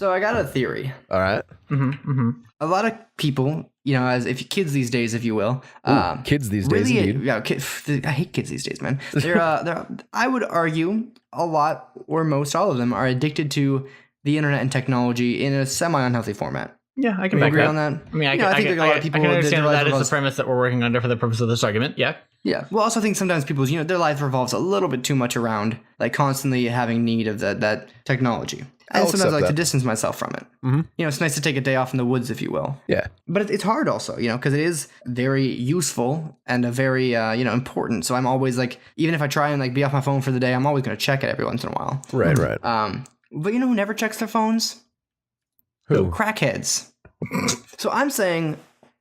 So I got a theory. All right. A lot of people, as if kids these days, if you will, kids these really, days, indeed. Yeah, I hate kids these days, man. They're I would argue a lot, or most all of them, are addicted to the internet and technology in a semi-unhealthy format. Yeah, I can We back agree that. on that. I mean, I think there's a lot of people I can that understand their that life is revolves- the premise that we're working under for the purpose of this argument. Yeah. Yeah. Well, also think sometimes people's, their life revolves a little bit too much around like constantly having need of that technology. And I'll sometimes I like accept to that. distance myself from it. Mm-hmm. It's nice to take a day off in the woods, if you will. Yeah. But it's hard also, because it is very useful and a very, important. So I'm always like, even if I try and like be off my phone for the day, I'm always going to check it every once in a while. Right. But who never checks their phones? Who? Crackheads. So I'm saying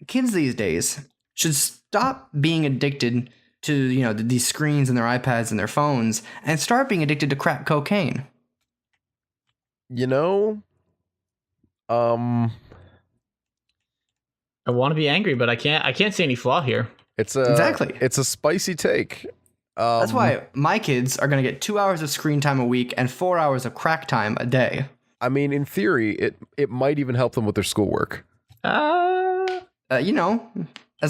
kids these days should stop being addicted to, these screens and their iPads and their phones and start being addicted to crack cocaine. I want to be angry, but I can't see any flaw here. Exactly. It's a spicy take. That's why my kids are going to get 2 hours of screen time a week and 4 hours of crack time a day. I mean, in theory, it might even help them with their schoolwork. As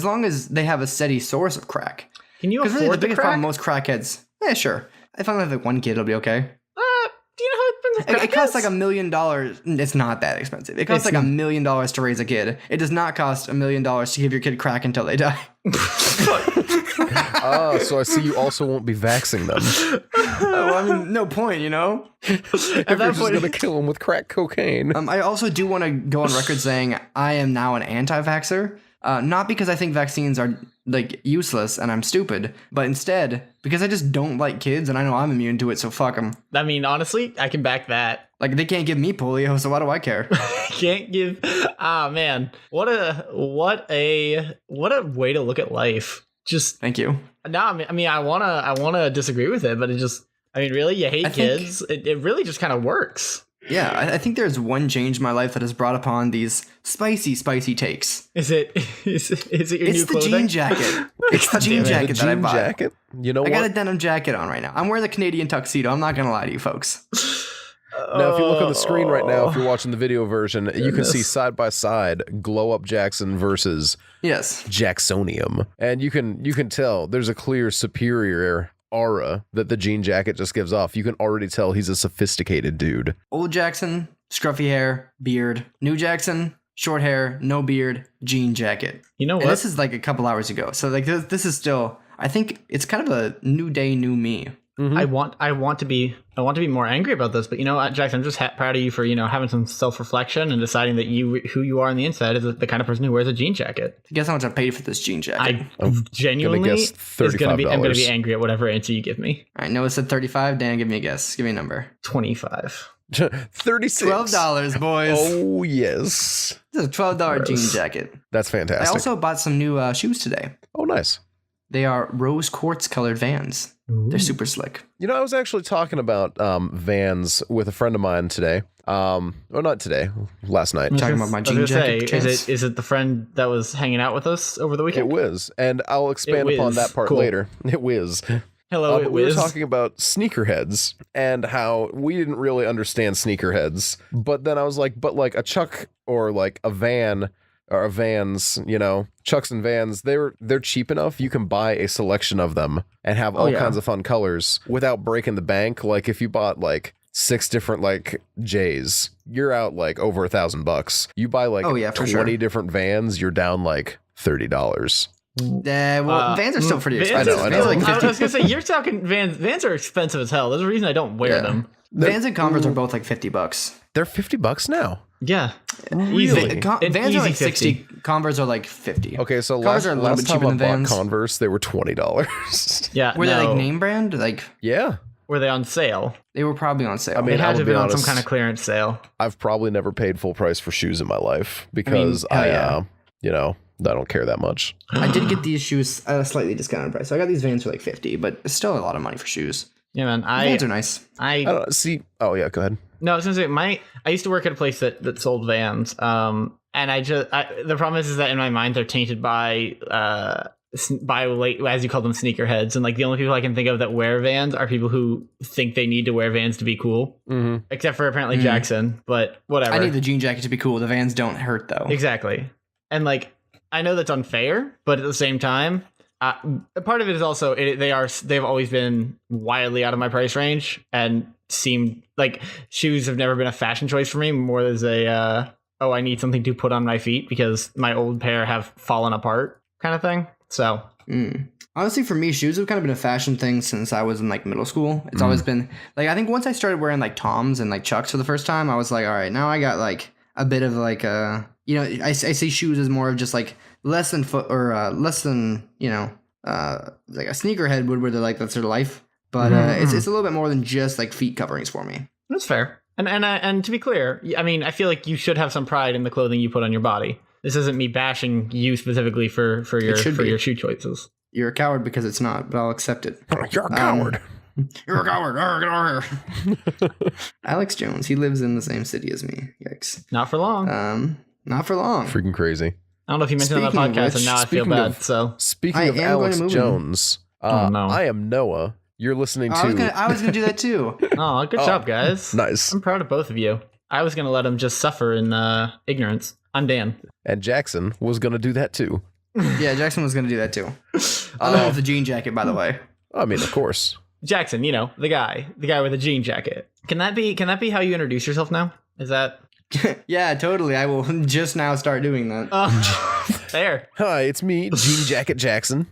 long as they have a steady source of crack. Can you Because afford really, the the biggest crack? problem most crackheads, yeah, sure. If I only have like one kid, it'll be okay. Do you know how expensive It costs like $1 million. It's not that expensive. It costs like $1 million to raise a kid. It does not cost $1 million to give your kid crack until they die. So I see you also won't be vaxxing them. Well, I mean, no point, If you're just going to kill them with crack cocaine. I also do want to go on record saying I am now an anti-vaxxer. Not because I think vaccines are like useless and I'm stupid, but instead because I just don't like kids and I know I'm immune to it, so fuck them. I mean, honestly, I can back that. Like they can't give me polio, so why do I care? Can't give. Man, what a way to look at life. Just Thank you. no. I wanna disagree with it, but it just. I mean, really, you hate kids. It really just kind of works. Yeah, I think there's one change in my life that has brought upon these spicy takes. Is it your It's new the clothing? jean jacket. It's the jean jacket that I jean bought. jacket? You know I what? got a denim jacket on right now. I'm wearing the Canadian tuxedo. I'm not going to lie to you folks. Now, if you look on the screen right now, if you're watching the video version, you can see side by side Glow Up Jackson versus Yes. Jacksonium. And you can tell there's a clear superior aura that the jean jacket just gives off. You can already tell he's a sophisticated dude. Old Jackson, scruffy hair, beard. New Jackson, short hair, no beard, jean jacket. You know what? And this is like a couple hours ago. So like this is still, I think it's kind of a new day, new me. Mm-hmm. I want to be more angry about this, but you know what, Jackson, I'm just proud of you for having some self-reflection and deciding that who you are on the inside is the kind of person who wears a jean jacket. Guess how much I paid for this jean jacket? I genuinely guess $35. I'm gonna be angry at whatever answer you give me. All right, Noah said 35. Dan, give me a guess. Give me a number. 25. 36. $12, boys. Oh, yes. This is a $12 jean jacket. That's fantastic. I also bought some new shoes today. Oh, nice. They are rose quartz colored Vans. They're super slick. I was actually talking about Vans with a friend of mine today. Well, not today, last night. Talking about my jean jacket. Is it the friend that was hanging out with us over the It weekend? whiz. And I'll expand It upon whiz. that part Cool. later. It whiz. Hello, But it we were was. talking about sneakerheads and how we didn't really understand sneakerheads. But then I was like, but like a Chuck or like a Van or a Vans, Chucks and Vans, they're cheap enough. You can buy a selection of them and have all kinds of fun colors without breaking the bank. Like if you bought like 6 different like J's, you're out like over $1,000. You buy like 20 different Vans, you're down like $30. Vans are still pretty Vans expensive. I know. Vans are like I 50. was gonna say you're talking Vans. Vans are expensive as hell. There's a reason I don't wear them. Vans and Converse are both like $50. They're $50 now. Yeah, Easy. Vans easy are like 50. 60. Converse are like 50. Okay, so Converse last, are a little last bit time cheaper I than bought Vans. Converse, they were $20. Yeah, Were they like name brand? Like Yeah. Were they on sale? they were probably on sale. I mean, They had I to would have be been on some honest, kind of clearance sale. I've probably never paid full price for shoes in my life because hell yeah. I don't care that much. I did get these shoes at a slightly discounted price. So I got these Vans for like 50, but it's still a lot of money for shoes. Yeah, man. Vans are nice. I don't see. Oh yeah, go ahead. No, I was gonna say I used to work at a place that sold Vans. And the problem is that in my mind they're tainted by as you call them, sneakerheads, and like the only people I can think of that wear Vans are people who think they need to wear Vans to be cool. Mm-hmm. Except for apparently Jackson, but whatever. I need the jean jacket to be cool. The Vans don't hurt though. Exactly. And like, I know that's unfair, but at the same time, part of it is also they've always been wildly out of my price range and seemed like shoes have never been a fashion choice for me, more as a I need something to put on my feet because my old pair have fallen apart kind of thing. So honestly, for me, shoes have kind of been a fashion thing since I was in like middle school. It's always been like, I think once I started wearing like Toms and like Chucks for the first time, I was like, all right, now I got like a bit of like I see shoes as more of just like less than like a sneakerhead would, where they're like that's their life. But it's a little bit more than just like feet coverings for me. That's fair. And to be clear, I mean, I feel like you should have some pride in the clothing you put on your body. This isn't me bashing you specifically for your shoe choices. You're a coward because it's not, but I'll accept it. You're a coward. You're a coward. Alex Jones, he lives in the same city as me. Yikes. Not for long. Not for long. Freaking crazy. I don't know if you mentioned it on the Speaking of podcast, which, and now I feel bad. So Speaking I of am Alex going to move Jones, no. I am Noah. You're listening to. I was gonna do that too. Oh, good job, guys. Nice. I'm proud of both of you. I was going to let him just suffer in ignorance. I'm Dan. And Jackson was going to do that too. Yeah, Jackson was gonna do that too. I love the jean jacket, by the way. I mean, of course. Jackson, you know, the guy with the jean jacket. Can that be how you introduce yourself now? Is that? Yeah, totally. I will just now start doing that. Fair. Hi, it's me, Jean Jacket Jackson.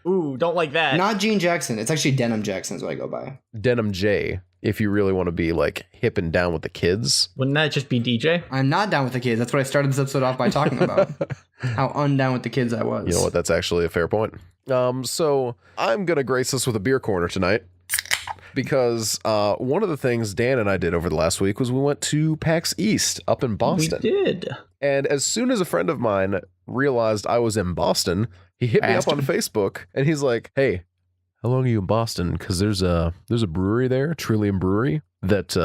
Ooh, don't like that. Not Jean Jackson. It's actually Denim Jackson is what I go by. Denim J, if you really want to be like hip and down with the kids. Wouldn't that just be DJ? I'm not down with the kids. That's what I started this episode off by talking about. How undown with the kids I was. You know what? That's actually a fair point. So I'm going to grace us with a beer corner tonight. Because one of the things Dan and I did over the last week was we went to PAX East up in Boston. We did. And as soon as a friend of mine realized I was in Boston, he hit me up on Facebook and he's like, "Hey, how long are you in Boston? Because there's a brewery there, Trillium Brewery, that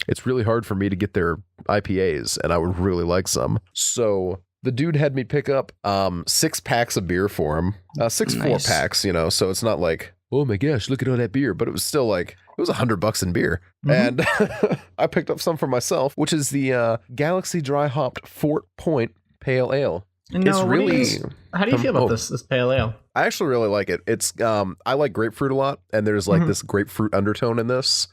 it's really hard for me to get their IPAs, and I would really like some." So the dude had me pick up 6 packs of beer for him, 6 Nice. 4-packs, you know. So it's not like, oh my gosh, look at all that beer, but it was still like it was $100 in beer, and I picked up some for myself, which is the Galaxy Dry Hopped Fort Point Pale Ale. And no, It's really. how do you feel about this pale ale? I actually really like it. It's I like grapefruit a lot, and there's like this grapefruit undertone in this.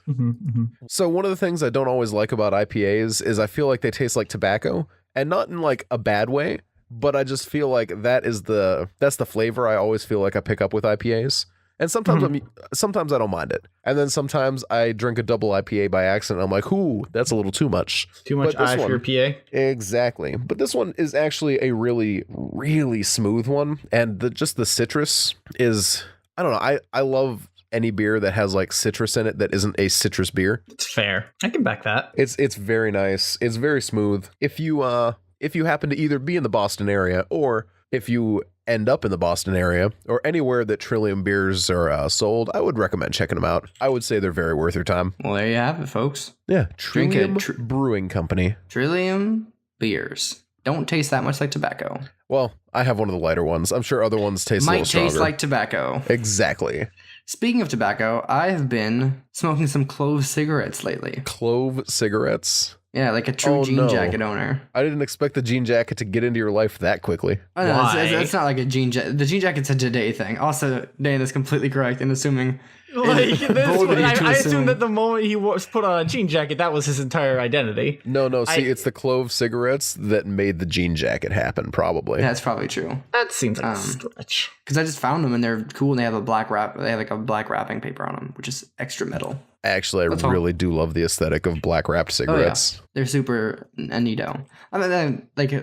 So one of the things I don't always like about IPAs is I feel like they taste like tobacco, and not in like a bad way, but I just feel like that's the flavor I always feel like I pick up with IPAs. And sometimes sometimes I don't mind it, and then sometimes I drink a double IPA by accident. I'm like, "Ooh, that's a little too much." Too much But this eye for your PA. Exactly. But this one is actually a really, really smooth one. And the citrus is, I don't know. I love any beer that has like citrus in it that isn't a citrus beer. It's fair. I can back that. It's very nice. It's very smooth. If you happen to either be in the Boston area, or if you end up in the Boston area, or anywhere that Trillium beers are sold, I would recommend checking them out. I would say they're very worth your time. Well, there you have it, folks. Yeah. Drink it. Trillium Brewing Company. Trillium beers. Don't taste that much like tobacco. Well, I have one of the lighter ones. I'm sure other ones taste a little Might stronger. taste like tobacco. Exactly. Speaking of tobacco, I have been smoking some clove cigarettes lately. Clove cigarettes. Yeah, like a true jean jacket owner. I didn't expect the jean jacket to get into your life that quickly. Oh, no, Why? it's not like a jean jacket. The jean jacket's a today thing. Also, Dan is completely correct in assuming. Like, bold of you to I assume assume. that the moment he was put on a jean jacket, that was his entire identity. No, see, it's the clove cigarettes that made the jean jacket happen, probably. That's probably true. That seems like a stretch. Because I just found them and they're cool and they have a black wrap. They have like a black wrapping paper on them, which is extra metal. Actually, I really do love the aesthetic of black wrapped cigarettes. They're super neato. I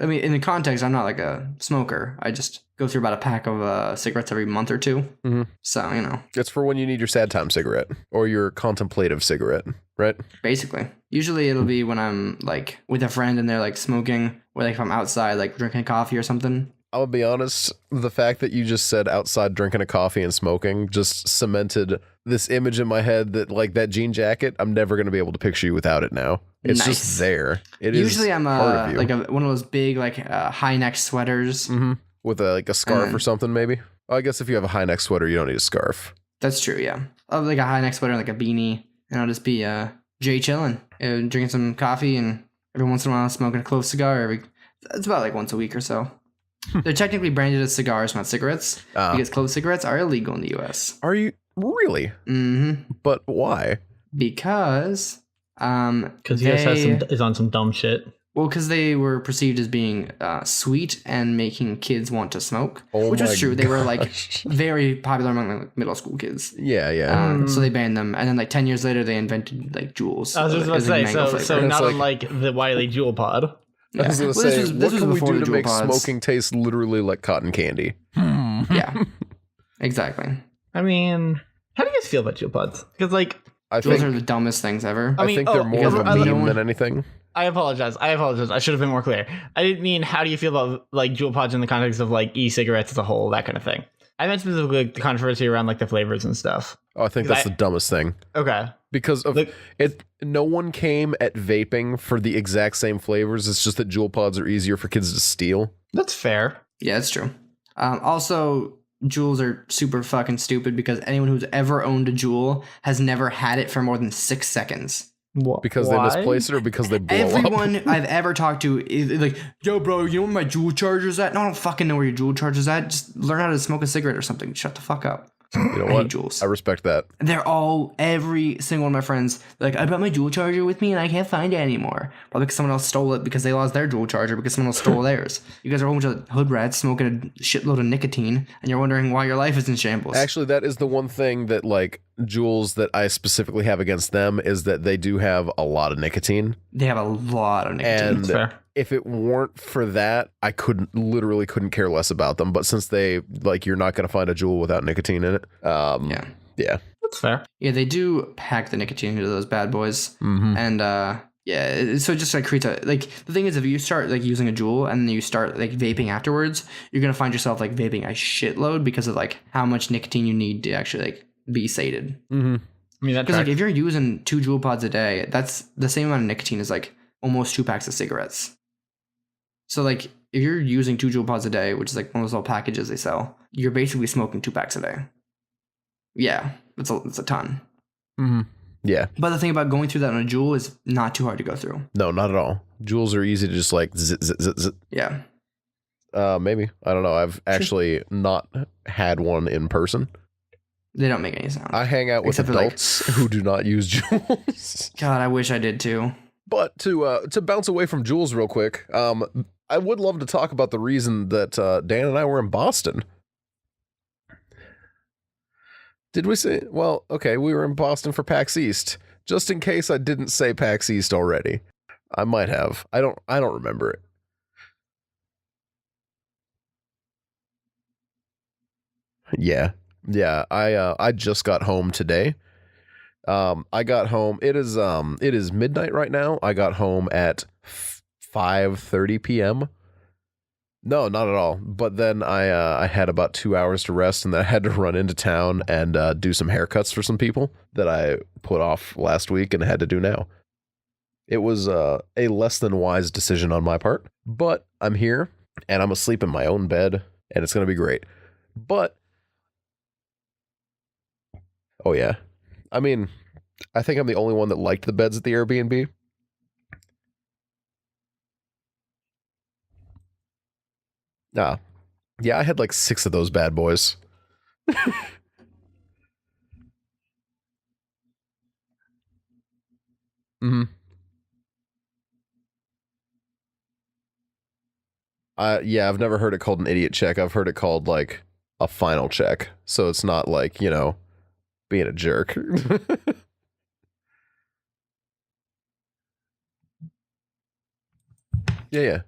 mean, in the context, I'm not like a smoker. I just go through about a pack of cigarettes every month or two. Mm-hmm. So, you know. It's for when you need your sad time cigarette or your contemplative cigarette, right? Basically. Usually it'll be when I'm like with a friend and they're like smoking, or like if I'm outside like drinking coffee or something. I'll be honest, the fact that you just said outside drinking a coffee and smoking just cemented this image in my head that like that jean jacket, I'm never going to be able to picture you without it now. It's just there. It Usually is I'm part of you. like one of those big like high neck sweaters. with a scarf or something maybe. I guess if you have a high neck sweater, you don't need a scarf. That's true, yeah. I'll have like a high neck sweater and like a beanie, and I'll just be Jay chilling, drinking some coffee, and every once in a while smoking a clove cigar. It's about like once a week or so. They're technically branded as cigars, not cigarettes, because clove cigarettes are illegal in the U.S. Are you really? Mm-hmm. But why? Because Because the US is on some dumb shit. Well, because they were perceived as being sweet and making kids want to smoke, which was true. They were like very popular among like, middle school kids. Yeah. So they banned them, and then like 10 years later, they invented like Juuls. I was just about to say, so not like, unlike the Wiley Juul Pod. I was going to say, this what can we before do the to Juul make pods. smoking taste literally like cotton candy? Yeah, exactly. I mean, how do you guys feel about Juul Pods? Because like, Those are the dumbest things ever. I think they're more of a meme than anything. I apologize. I should have been more clear. I didn't mean how do you feel about like Juul Pods in the context of like e-cigarettes as a whole, that kind of thing. I meant specifically like, the controversy around like the flavors and stuff. Oh, I think that's the dumbest thing. Okay. Because of it, no one came at vaping for the exact same flavors. It's just that Juul Pods are easier for kids to steal. That's fair. Yeah, that's true. Also, Juuls are super fucking stupid because anyone who's ever owned a Juul has never had it for more than 6 seconds. Because they misplace it or because they blow Everyone up? I've ever talked to is like, yo, bro, you know where my Juul charger's at? No, I don't fucking know where your Juul charger's at. Just learn how to smoke a cigarette or something. Shut the fuck up. You know I what? hate Juuls. I respect that. They're all, every single one of my friends, like, I brought my Juul charger with me and I can't find it anymore. Probably because someone else stole it because they lost their Juul charger because someone else stole theirs. You guys are a whole bunch of hood rats smoking a shitload of nicotine and you're wondering why your life is in shambles. Actually, that is the one thing that, like, Juuls that I specifically have against them is that they do have a lot of nicotine. They have a lot of nicotine. And if it weren't for that, I literally couldn't care less about them. But since they, like, you're not going to find a Juul without nicotine in it. Yeah. That's fair. Yeah, they do pack the nicotine into those bad boys. Mm-hmm. And, so it just like creates like the thing is if you start like using a Juul and then you start like vaping afterwards, you're going to find yourself like vaping a shitload because of like how much nicotine you need to actually like be sated. Mm-hmm. I mean, because like if you're using 2 Juul pods a day, that's the same amount of nicotine as like almost 2 packs of cigarettes. So like if you're using 2 Juul pods a day, which is like one of those little packages they sell, you're basically smoking 2 packs a day. Yeah, it's a ton. Mm-hmm. Yeah. But the thing about going through that on a Juul is not too hard to go through. No, not at all. Juuls are easy to just like zit, zit, zit, zit. Yeah. Maybe. I don't know. I've actually not had one in person. They don't make any sound. I hang out with Except adults who do not use Juuls. God, I wish I did too. But to bounce away from Juuls real quick, I would love to talk about the reason that Dan and I were in Boston. Did we say? Well, okay, we were in Boston for PAX East. Just in case I didn't say PAX East already, I might have. I don't remember it. Yeah. I just got home today. I got home. It is midnight right now. I got home at 5:30 p.m. No, not at all. But then I had about 2 hours to rest, and then I had to run into town and do some haircuts for some people that I put off last week and had to do now. It was a less than wise decision on my part, but I'm here and I'm asleep in my own bed, and it's gonna be great. But oh yeah, I mean, I think I'm the only one that liked the beds at the Airbnb. Yeah, I had like 6 of those bad boys. Mm-hmm. Yeah, I've never heard it called an idiot check. I've heard it called like a final check. So it's not like, being a jerk. Yeah.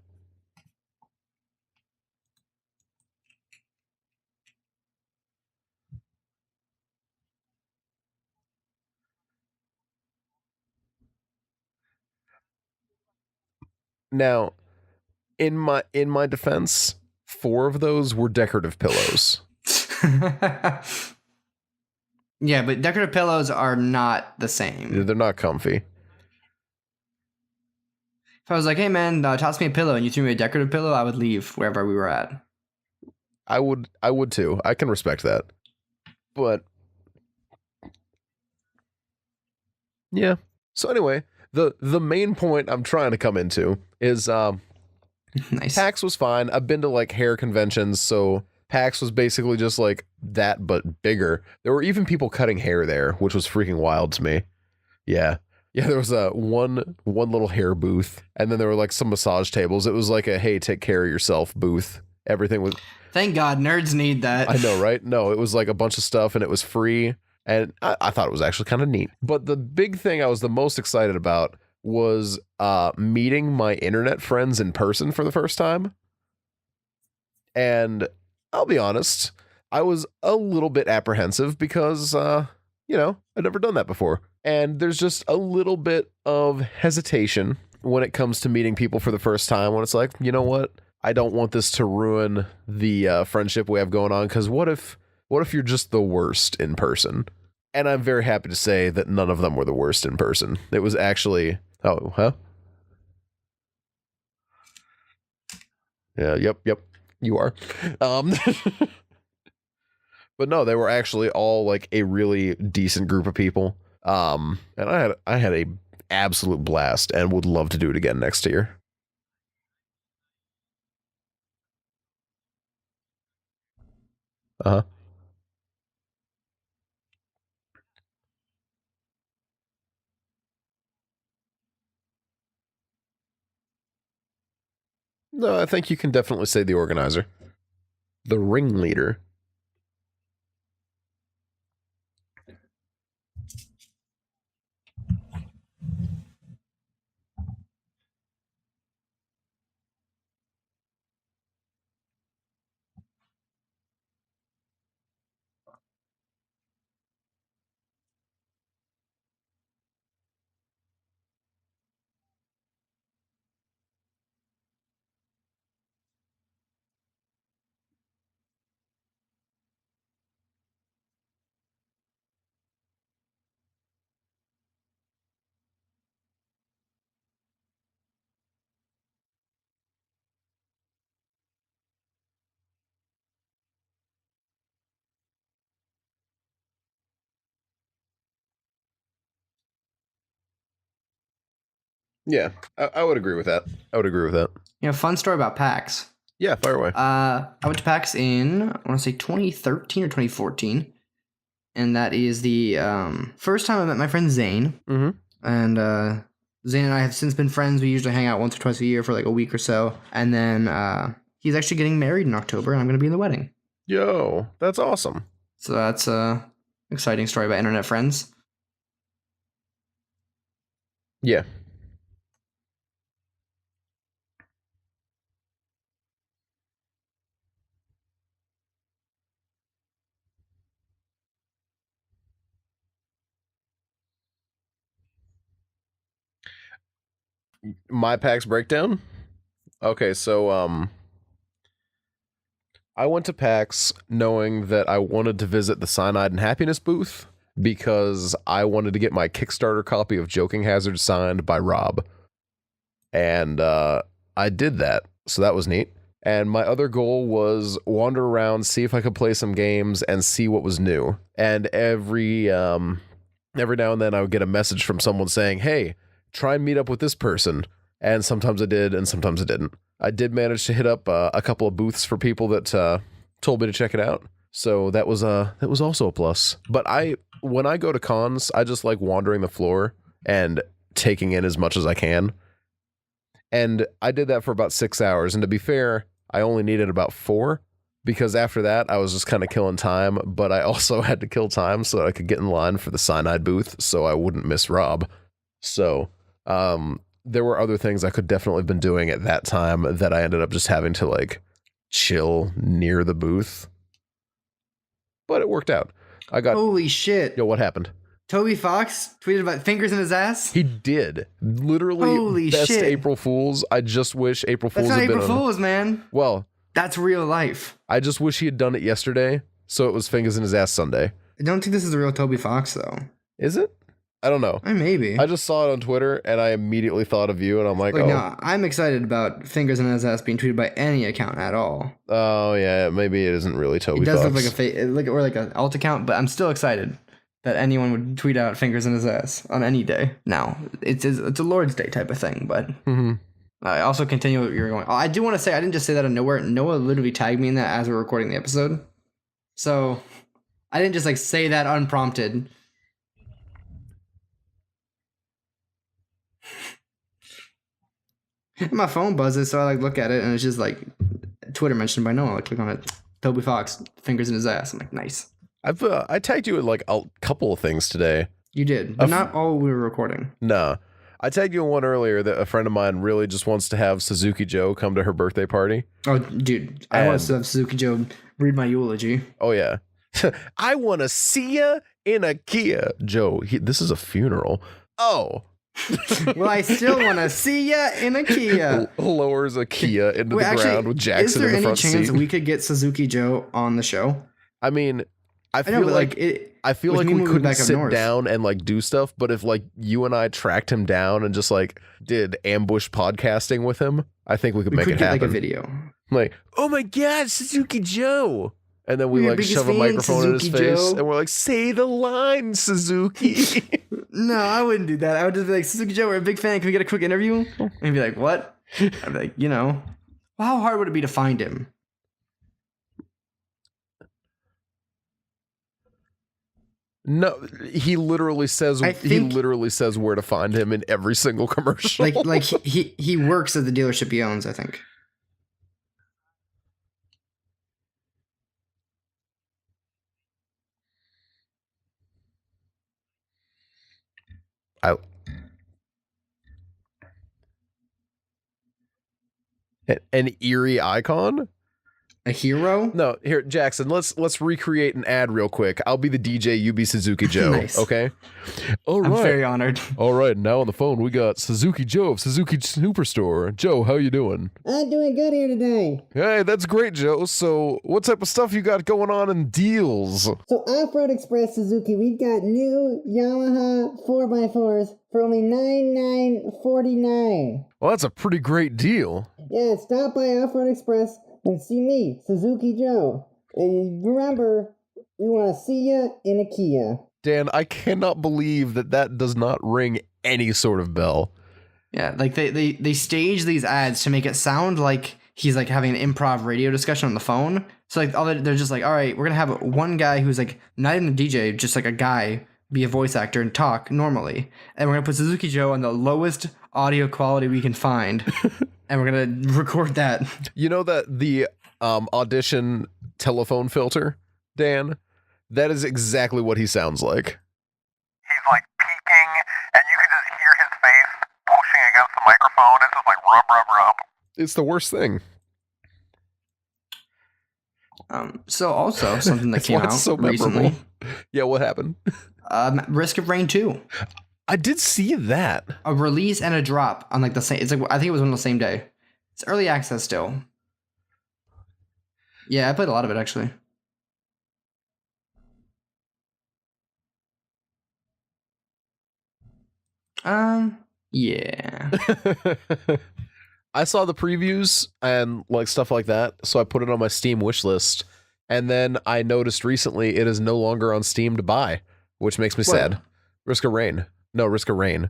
Now, in my defense, 4 of those were decorative pillows. Yeah, but decorative pillows are not the same. They're not comfy. If I was like, hey man, toss me a pillow and you threw me a decorative pillow, I would leave wherever we were at. I would too. I can respect that. But yeah. So anyway, the main point I'm trying to come into is Nice. PAX was fine. I've been to like hair conventions, so PAX was basically just like that but bigger. There were even people cutting hair there, which was freaking wild to me. Yeah. Yeah, there was a one little hair booth, and then there were like some massage tables. It was like a hey, take care of yourself booth. Everything was Thank God, nerds need that. I know, right? No, it was like a bunch of stuff and it was free. And I thought it was actually kind of neat. But the big thing I was the most excited about was meeting my internet friends in person for the first time. And I'll be honest, I was a little bit apprehensive because, you know, I'd never done that before. And there's just a little bit of hesitation when it comes to meeting people for the first time when it's like, you know what? I don't want this to ruin the friendship we have going on, because what if you're just the worst in person? And I'm very happy to say that none of them were the worst in person. It was actually, oh, huh? Yeah, yep, you are. But no, they were actually all like a really decent group of people. And I had a absolute blast and would love to do it again next year. Uh-huh. No, I think you can definitely say the organizer. The ringleader. Yeah, I would agree with that. I would agree with that. You know, fun story about PAX. Yeah, fire away. I went to PAX in, I want to say 2013 or 2014. And that is the first time I met my friend Zane. Mm-hmm. And Zane and I have since been friends. We usually hang out once or twice a year for like a week or so. And then he's actually getting married in October, and I'm going to be in the wedding. Yo, that's awesome. So that's a exciting story about internet friends. Yeah. My PAX breakdown? Okay, so I went to PAX knowing that I wanted to visit the Cyanide and Happiness booth because I wanted to get my Kickstarter copy of Joking Hazard signed by Rob. And I did that, so that was neat. And my other goal was wander around, see if I could play some games, and see what was new. And every now and then I would get a message from someone saying, hey, try and meet up with this person. And sometimes I did, and sometimes I didn't. I did manage to hit up a couple of booths for people that told me to check it out. So that was also a plus. But when I go to cons, I just like wandering the floor and taking in as much as I can. And I did that for about 6 hours. And to be fair, I only needed about 4 because after that, I was just kind of killing time. But I also had to kill time so that I could get in line for the Cyanide booth so I wouldn't miss Rob. So there were other things I could definitely have been doing at that time that I ended up just having to like chill near the booth. But it worked out. I got... Holy shit. Yo, what happened? Toby Fox tweeted about fingers in his ass? He did. Literally, Holy best shit. April Fools. I just wish April Fools That's not had been April on... Fools, man. Well, that's real life. I just wish he had done it yesterday, so it was Fingers in his ass Sunday. I don't think this is the real Toby Fox, though. Is it? I don't know. Maybe. I just saw it on Twitter and I immediately thought of you and I'm like, Like, oh. no, I'm excited about Fingers in His Ass being tweeted by any account at all. Oh yeah, maybe it isn't really Toby It does Fox. look like or like an alt account, but I'm still excited that anyone would tweet out Fingers in His Ass on any day. Now, it's a Lord's Day type of thing, but I also continue what you're going. I do want to say, I didn't just say that out of nowhere. Noah literally tagged me in that as we're recording the episode. So I didn't just like say that unprompted. My phone buzzes, so I like look at it, and it's just like Twitter mentioned by Noah. I click on it. Toby Fox, Fingers in His Ass. I'm like, nice. I tagged you in like a couple of things today. You did, but not all we were recording. No. I tagged you in one earlier that a friend of mine really just wants to have Suzuki Joe come to her birthday party. Oh, dude, I want to have Suzuki Joe read my eulogy. Oh, yeah. I want to see ya in a Kia. Joe, this is a funeral. Oh. Well, I still want to see ya in a Kia. Lowers a Kia into the ground with Jackson in the front seat. Is there any chance we could get Suzuki Joe on the show? I mean, I feel like we couldn't sit down and like do stuff, but if like you and I tracked him down and just like did ambush podcasting with him, I think we could make it happen. Like a video. Like, oh my God, Suzuki Joe. And then we like shove a microphone in his face and we're like, say the line, Suzuki. No, I wouldn't do that. I would just be like, Suzuki Joe, we're a big fan. Can we get a quick interview? And he'd be like, what? I'd be like, well, how hard would it be to find him? No, he literally says where to find him in every single commercial. Like he works at the dealership he owns, I think. An eerie icon? A hero? No, here, Jackson, let's recreate an ad real quick. I'll be the DJ, you be Suzuki Joe. Nice. Okay? All right. I'm very honored. All right, now on the phone we got Suzuki Joe of Suzuki Superstore. Joe, how you doing? I'm doing good here today. Hey, that's great, Joe. So what type of stuff you got going on in deals? So Off-Road Express Suzuki, we've got new Yamaha 4x4s for only $99.49. Well, that's a pretty great deal. Yeah, stop by Off-Road Express and see me, Suzuki Joe. And remember, we want to see ya in a Kia. Dan, I cannot believe that does not ring any sort of bell. Yeah, like they stage these ads to make it sound like he's like having an improv radio discussion on the phone. So like they're just like, all right, we're gonna have one guy who's like not even a DJ, just like a guy, be a voice actor and talk normally, and we're gonna put Suzuki Joe on the lowest audio quality we can find, and we're gonna record that. You know that the audition telephone filter, Dan? That is exactly what he sounds like. He's like peeking, and you can just hear his face pushing against the microphone. It's just like rub, rub, rub. It's the worst thing. So also something that came out so recently. Yeah, what happened? Risk of Rain 2. I did see that. A release and a drop on like the same. It's like I think it was on the same day. It's early access still. Yeah, I played a lot of it actually. Yeah. I saw the previews and like stuff like that, so I put it on my Steam wish list. And then I noticed recently it is no longer on Steam to buy, which makes me sad. Risk of Rain. No, Risk of Rain.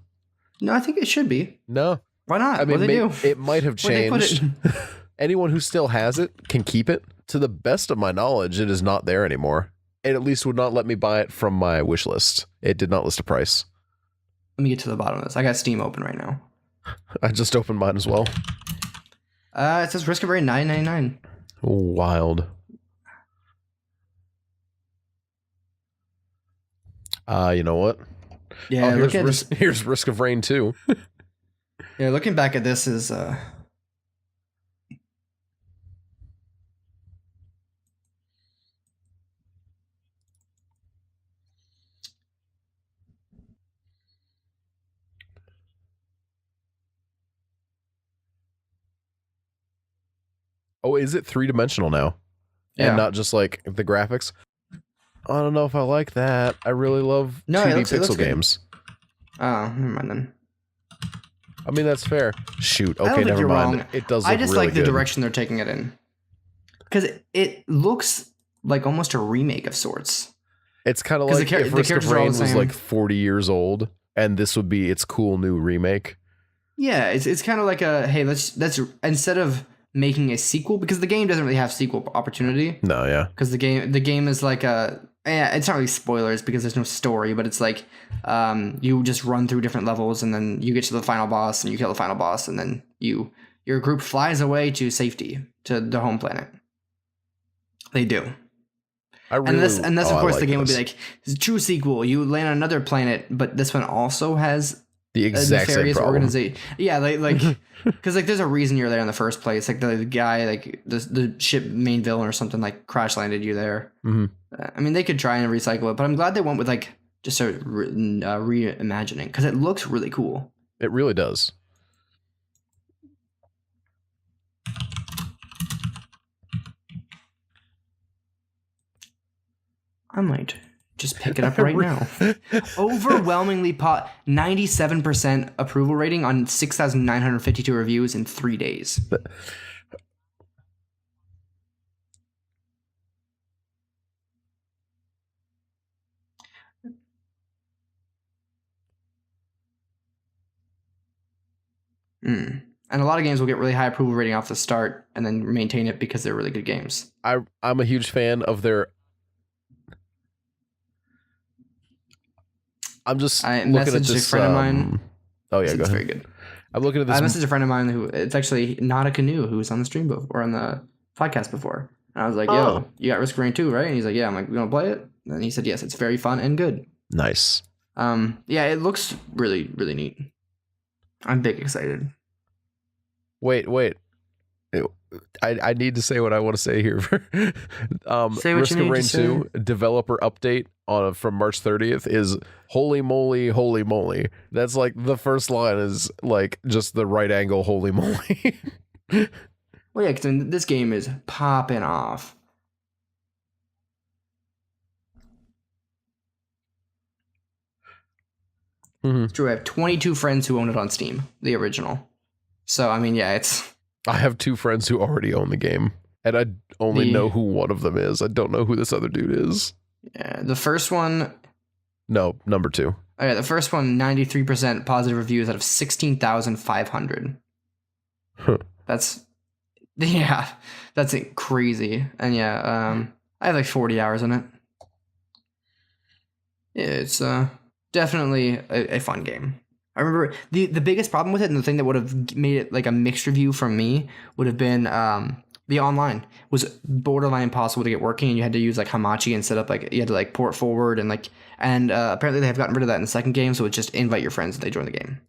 No, I think it should be. No. Why not? I mean, What'd they do? it might have changed. Anyone who still has it can keep it. To the best of my knowledge, it is not there anymore. It at least would not let me buy it from my wish list. It did not list a price. Let me get to the bottom of this. I got Steam open right now. I just opened mine as well. It says Risk of Rain $9.99. Wild. You know what? Yeah, here's Risk of Rain 2. Yeah, looking back at this is Oh, is it 3-dimensional now? Yeah. And not just like the graphics? I don't know if I like that. I really love No, 2D it looks pixel good. games. Oh, never mind then. I mean, that's fair. Shoot. I don't Okay, think never you're mind. wrong. It does I look just really like the good. direction they're taking it in. Because it looks like almost a remake of sorts. It's kind of 'Cause like the if Risk of characters are all Rain the was same. like 40 years old, and this would be its cool new remake. Yeah, it's kind of like a, hey, let's instead of making a sequel, because the game doesn't really have sequel opportunity. No, yeah. Because the game is like it's not really spoilers because there's no story, but it's like you just run through different levels and then you get to the final boss and you kill the final boss and then your group flies away to safety to the home planet. They do. And this of course the game would be like, it's a true sequel. You land on another planet, but this one also has the a exact same nefarious problem. organization. Yeah, like because like there's a reason you're there in the first place. Like the guy, like the ship main villain or something, like crash landed you there. Mhm. I mean, they could try and recycle it, but I'm glad they went with like just a reimagining because it looks really cool. It really does. I might just pick it up right now. Overwhelmingly 97% approval rating on 6,952 reviews in 3 days. And a lot of games will get really high approval rating off the start and then maintain it because they're really good games. I'm a huge fan of their. I'm just I looking at messaged a this. friend of mine. Oh yeah, It's go very ahead. good. I'm looking at this. I messaged a friend of mine who it's actually not a canoe who was on the stream or on the podcast before. And I was like, yo, Oh. you got Risk of Rain 2, right? And he's like, yeah. I'm like, you want to play it? And he said, yes, it's very fun and good. Nice. Yeah, it looks really, really neat. I'm big excited. Wait. I need to say what I want to say here. Say what Risk you of need Rain to 2 developer update from March 30th is holy moly, holy moly. That's like the first line is like just the right angle, holy moly. Well, yeah, because this game is popping off. Mhm. It's true. I have 22 friends who own it on Steam, the original. So, I mean, yeah, it's... I have 2 friends who already own the game, and I only The- know who one of them is. I don't know who this other dude is. Yeah, the first one... No, number 2. Okay, the first one, 93% positive reviews out of 16,500. Huh. That's... Yeah, that's crazy. And yeah, I have like 40 hours in it. Yeah, it's definitely a fun game. I remember the biggest problem with it, and the thing that would have made it like a mixed review from me would have been the online was borderline impossible to get working, and you had to use like Hamachi and set up like you had to like port forward and apparently they have gotten rid of that in the second game, so it's just invite your friends and they join the game.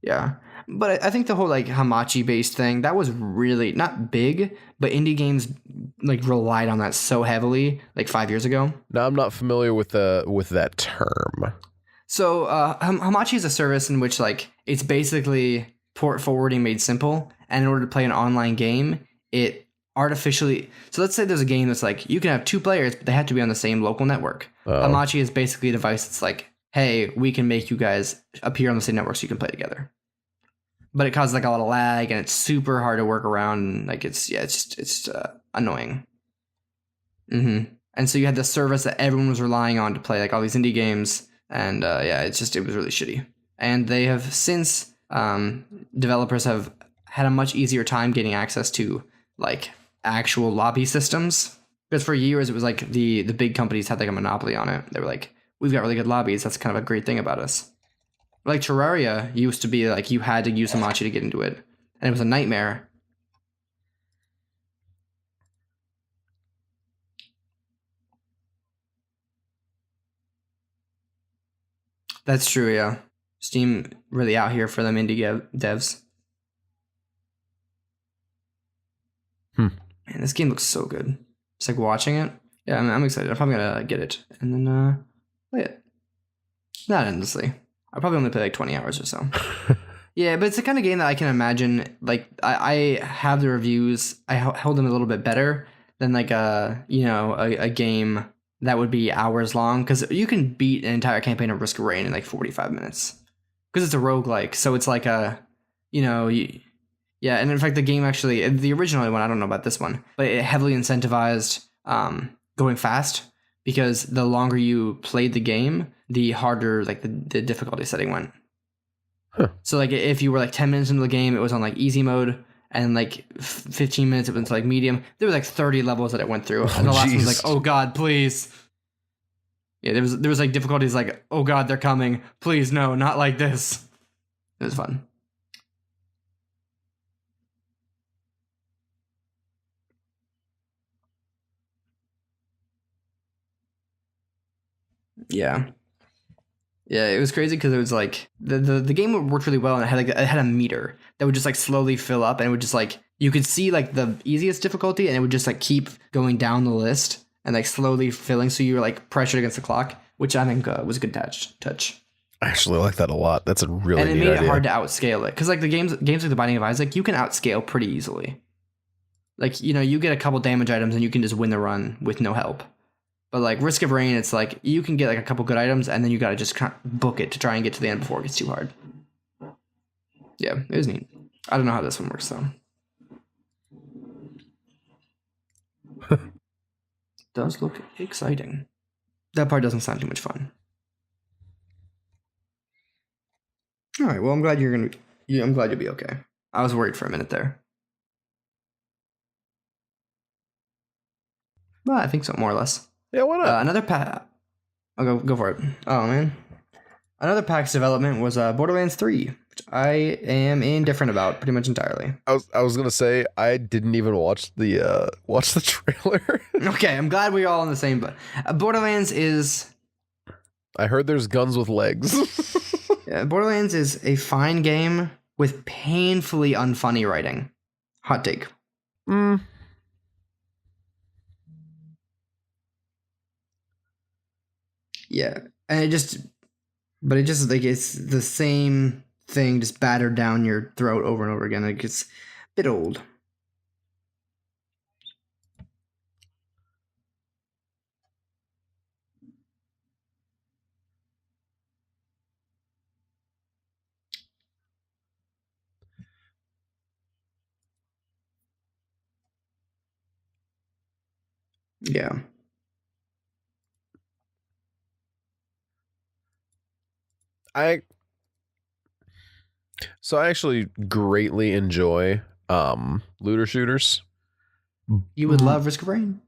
Yeah. But I think the whole like Hamachi based thing, that was really not big, but indie games like relied on that so heavily like 5 years ago. Now I'm not familiar with that term. So Hamachi is a service in which like it's basically port forwarding made simple, and in order to play an online game, it artificially. So let's say there's a game that's like you can have 2 players, but they have to be on the same local network. Hamachi is basically a device that's like, hey, we can make you guys appear on the same network so you can play together. But it causes like a lot of lag, and it's super hard to work around. And like it's annoying. And so you had this service that everyone was relying on to play like all these indie games, and it was really shitty. And they have since developers have had a much easier time getting access to like actual lobby systems, because for years it was like the big companies had like a monopoly on it. They were like, we've got really good lobbies. That's kind of a great thing about us. Like Terraria used to be like you had to use Hamachi to get into it, and it was a nightmare. That's true, yeah. Steam really out here for them indie devs. Man, this game looks so good. It's like watching it. Yeah, I'm excited. I'm probably gonna get it and then play it. Not endlessly. I probably only play like 20 hours or so. Yeah, but it's the kind of game that I can imagine. Like I have the reviews. I hold them a little bit better than like a game that would be hours long, because you can beat an entire campaign of Risk of Rain in like 45 minutes. Because it's a roguelike, so it's like a, yeah, and in fact the game actually, the original one, I don't know about this one, but it heavily incentivized going fast, because the longer you played the game, the harder like the difficulty setting went. Huh. So like if you were like 10 minutes into the game, it was on like easy mode, and like 15 minutes it went to like medium. There were like 30 levels that it went through, and the last one was like, oh god, please. Yeah, there was like difficulties like, oh god, they're coming. Please, no, not like this. It was fun. Yeah. Yeah, it was crazy because it was like the game worked really well, and it had a meter that would just like slowly fill up, and it would just like you could see like the easiest difficulty, and it would just like keep going down the list and like slowly filling, so you were like pressured against the clock, which I think was a good touch. I actually like that a lot. That's a really And it neat made idea. it hard to outscale it, because like the games like The Binding of Isaac, you can outscale pretty easily. Like, you get a couple damage items and you can just win the run with no help. But like Risk of Rain, it's like you can get like a couple good items, and then you gotta just kind of book it to try and get to the end before it gets too hard. Yeah, it was neat. I don't know how this one works though. Does look exciting. That part doesn't sound too much fun. All right. Well, I'm glad I'm glad you'll be okay. I was worried for a minute there. Well, I think so, more or less. Yeah, why not? Another I'll go for it. Oh man, another PAX development was Borderlands 3, which I am indifferent about pretty much entirely. I was gonna say I didn't even watch the trailer. Okay, I'm glad we're all on the same. But Borderlands is I heard there's guns with legs. Borderlands is a fine game with painfully unfunny writing. Hot take. Yeah, and it just like it's the same thing just battered down your throat over and over again. Like it's a bit old. Yeah. I actually greatly enjoy looter shooters. You would love Risk of Rain.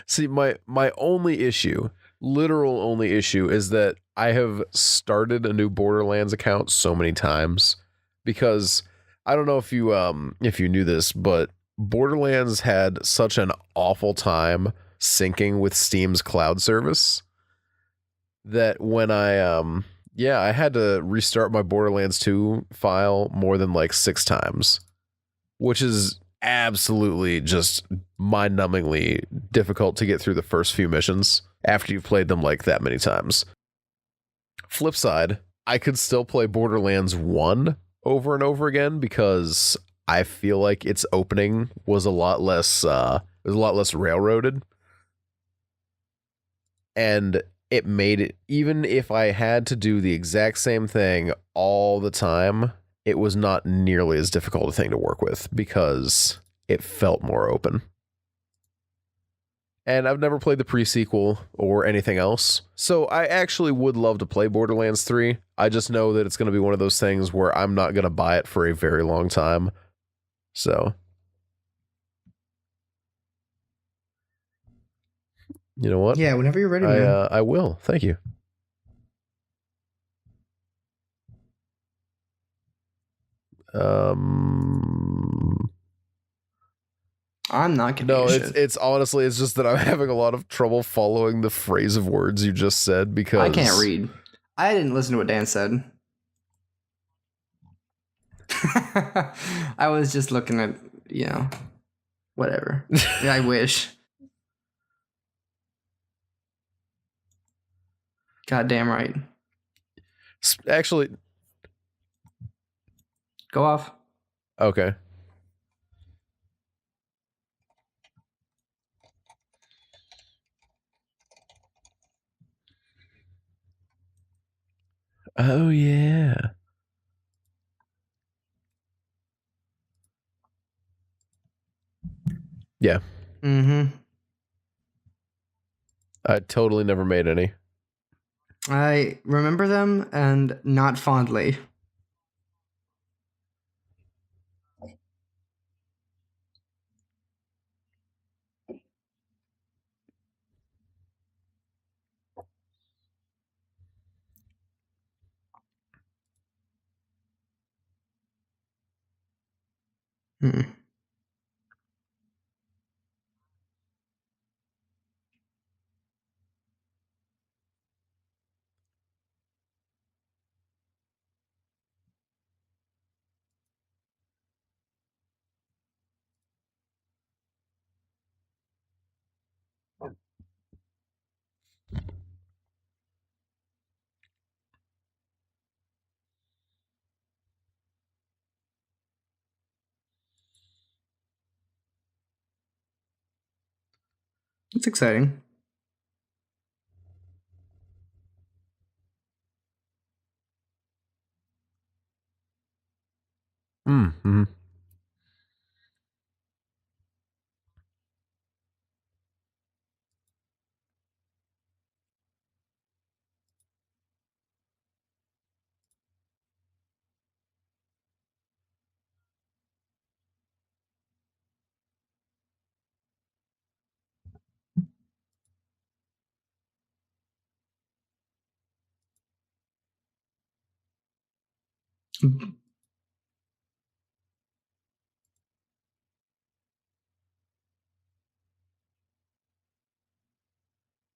See, my only issue, literal only issue, is that I have started a new Borderlands account so many times, because I don't know if you knew this, but Borderlands had such an awful time syncing with Steam's cloud service that when I had to restart my Borderlands 2 file more than like 6 times, which is absolutely just mind-numbingly difficult to get through the first few missions after you've played them like that many times. Flip side, I could still play Borderlands 1 over and over again because I feel like its opening was a lot less railroaded. And it made it, even if I had to do the exact same thing all the time, it was not nearly as difficult a thing to work with because it felt more open. And I've never played the pre-sequel or anything else, so I actually would love to play Borderlands 3. I just know that it's going to be one of those things where I'm not going to buy it for a very long time. So, you know what? Yeah, whenever you're ready, man. I will. Thank you. I'm not giving No, you shit. it's honestly, it's just that I'm having a lot of trouble following the phrase of words you just said because I can't read. I didn't listen to what Dan said. I was just looking at, whatever. Yeah, I wish. Goddamn right. Actually, Go off. okay. Oh yeah. Yeah. Mm-hmm. I totally never made any. I remember them and not fondly. Mm. It's exciting. Mm-hmm.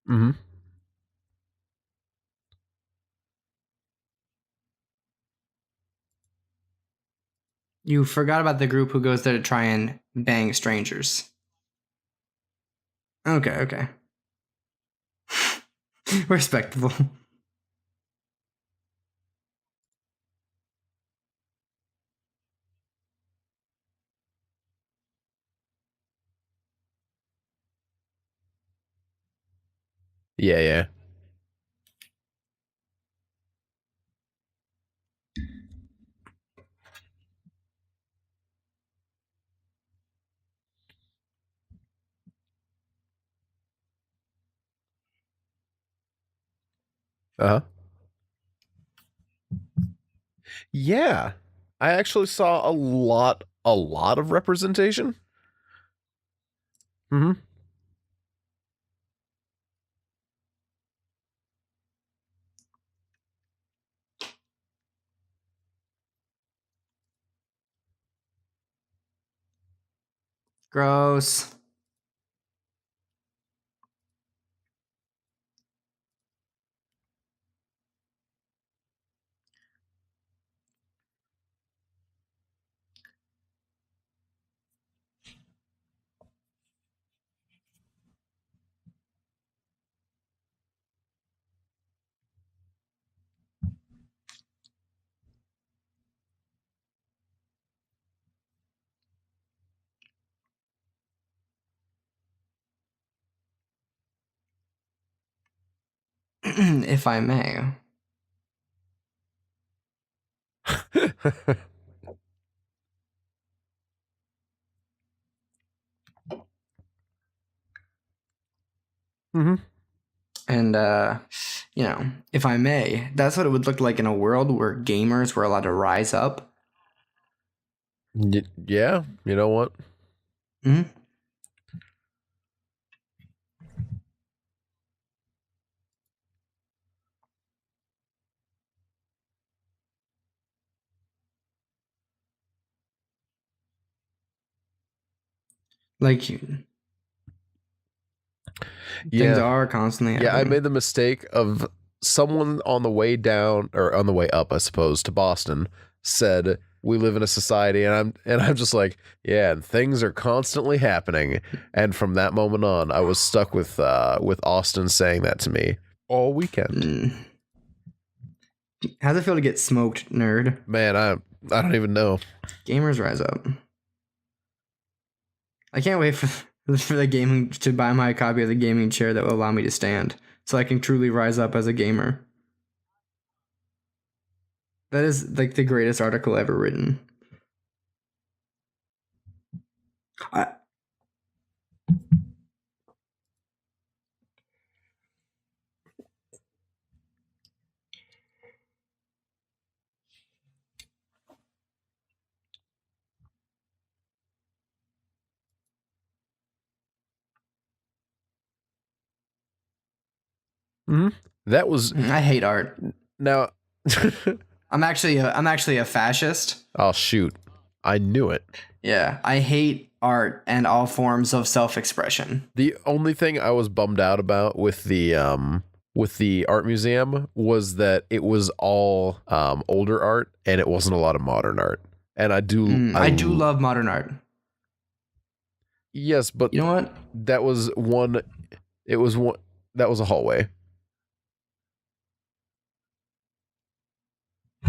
Mm-hmm. You forgot about the group who goes there to try and bang strangers. Okay, okay. Respectable. Yeah, yeah. Uh-huh. Yeah. I actually saw a lot of representation. Mm-hmm. Gross. If I may. Mm-hmm. And if I may, that's what it would look like in a world where gamers were allowed to rise up. Yeah, you know what? Hmm. Like things Yeah. are constantly Yeah, I happening. made the mistake of someone on the way down or on the way up, I suppose, to Boston said we live in a society and I'm just like, yeah, and things are constantly happening. And from that moment on, I was stuck with Austin saying that to me all weekend. Mm. How's it feel to get smoked, nerd? Man, I don't even know. Gamers rise up. I can't wait for the gaming to buy my copy of the gaming chair that will allow me to stand, so I can truly rise up as a gamer. That is like the greatest article ever written. I, That was I hate art. now. I'm actually a fascist. Oh shoot! I knew it. Yeah, I hate art and all forms of self-expression. The only thing I was bummed out about with the art museum was that it was all older art and it wasn't a lot of modern art. And I do love modern art. Yes, but You know what? that was one. It was one. That was a hallway.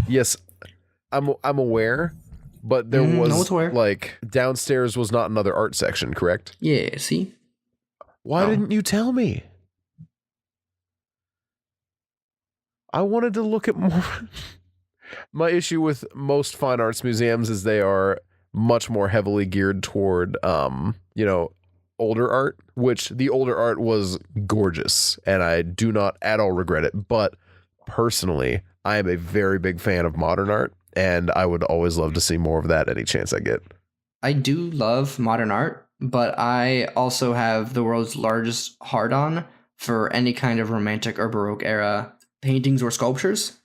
Yes, I'm aware, but there No, was it's aware. like downstairs was not another art section, correct? Yeah, see? Why Oh. didn't you tell me? I wanted to look at more. My issue with most fine arts museums is they are much more heavily geared toward older art, which the older art was gorgeous and I do not at all regret it, but personally, I am a very big fan of modern art and I would always love to see more of that any chance I get. I do love modern art, but I also have the world's largest hard-on for any kind of romantic or Baroque era paintings or sculptures.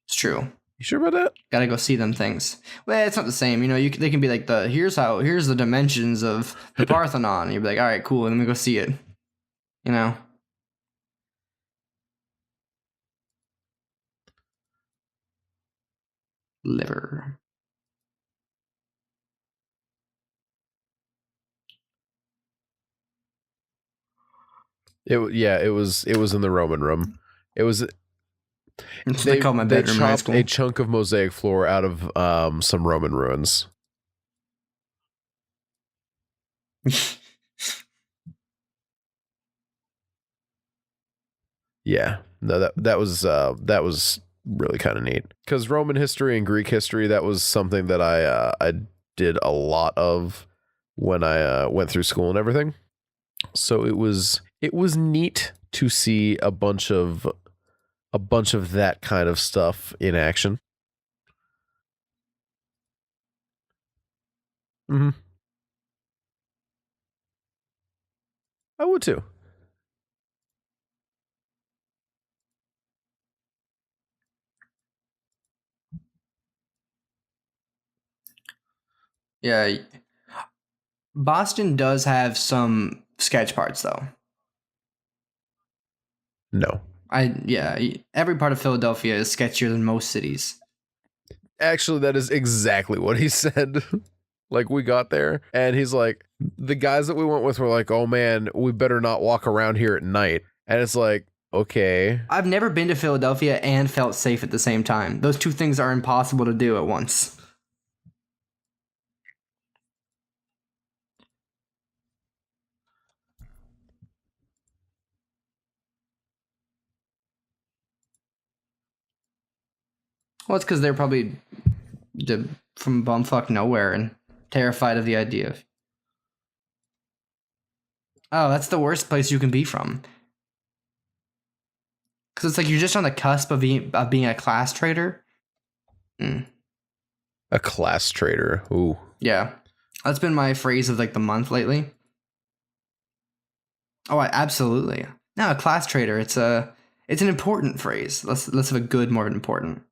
It's true. You sure about that? Gotta go see them things. Well, it's not the same. You know, they can be like here's the dimensions of the Parthenon. And you'd be like, all right, cool, let me go see it. You know? Liver. It was in the Roman room. It was That's what they called my they bedroom in high chopped school. a chunk of mosaic floor out of some Roman ruins. Yeah, no, that was really kind of neat because Roman history and Greek history, that was something that I did a lot of when I went through school and everything. So it was neat to see a bunch of that kind of stuff in action. Mm-hmm. I would too. Yeah. Boston does have some sketch parts though. No. Every part of Philadelphia is sketchier than most cities. Actually, that is exactly what he said. Like, we got there, and he's like, the guys that we went with were like, oh man, we better not walk around here at night. And it's like, okay. I've never been to Philadelphia and felt safe at the same time. Those two things are impossible to do at once. Well, it's because they're probably from bumfuck nowhere and terrified of the idea of. Oh, that's the worst place you can be from. Because it's like you're just on the cusp of being a class traitor. A class traitor. Ooh. Yeah. That's been my phrase of like the month lately. Oh, absolutely. No, a class traitor. It's an important phrase. Let's have a good, more important.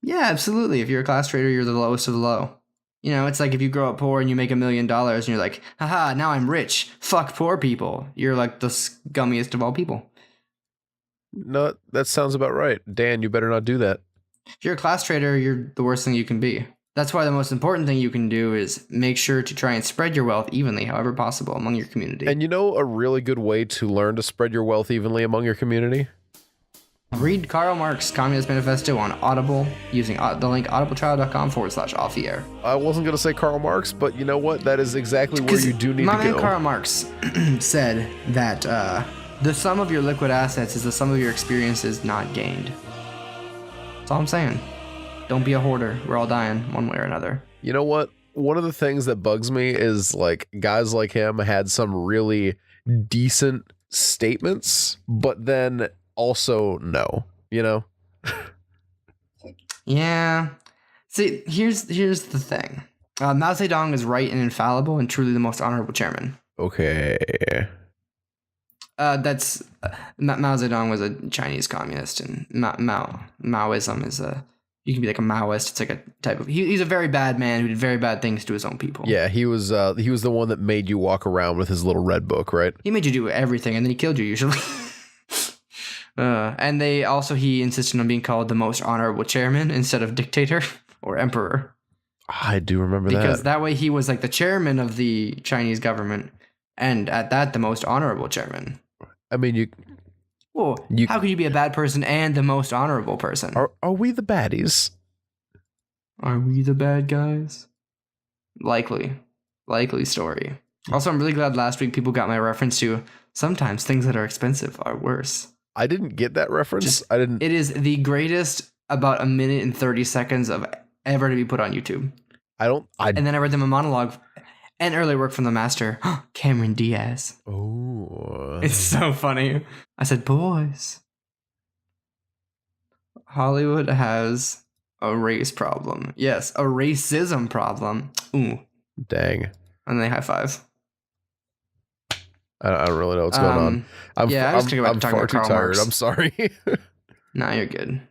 Yeah, absolutely. If you're a class trader, you're the lowest of the low. You know, it's like if you grow up poor and you make $1 million and you're like, haha, now I'm rich. Fuck poor people. You're like the scummiest of all people. No, that sounds about right. Dan, you better not do that. If you're a class trader, you're the worst thing you can be. That's why the most important thing you can do is make sure to try and spread your wealth evenly, however possible, among your community. And you know a really good way to learn to spread your wealth evenly among your community? Read Karl Marx' Communist Manifesto on Audible using the link audibletrial.com/off-the-air. I wasn't going to say Karl Marx, but you know what? That is exactly where you do need my to man go. Karl Marx said that the sum of your liquid assets is the sum of your experiences not gained. That's all I'm saying. Don't be a hoarder. We're all dying one way or another. You know what? One of the things that bugs me is like guys like him had some really decent statements, but then also no, you know? Yeah. See, here's the thing. Mao Zedong is right and infallible and truly the most honorable chairman. Okay. That's Mao Zedong was a Chinese communist, and Maoism is you can be like a Maoist. It's like a type of he's a very bad man who did very bad things to his own people. Yeah, he was the one that made you walk around with his little red book, right? He made you do everything, and then he killed you usually. And he insisted on being called the most honorable chairman instead of dictator or emperor. I do remember Because that way he was like the chairman of the Chinese government, and at that the most honorable chairman. I mean, How could you be a bad person and the most honorable person? are we the baddies? Are we the bad guys? Likely story. Also, I'm really glad last week people got my reference to sometimes things that are expensive are worse. I didn't get that reference. I didn't. It is the greatest about 1 minute and 30 seconds of ever to be put on YouTube. And then I read them a monologue and early work from the master, Cameron Diaz. Oh. It's so funny. I said, boys, Hollywood has a race problem. Yes, a racism problem. Ooh. Dang. And they high five. I don't really know what's going on. I'm far too tired. I'm sorry. Nah, you're good.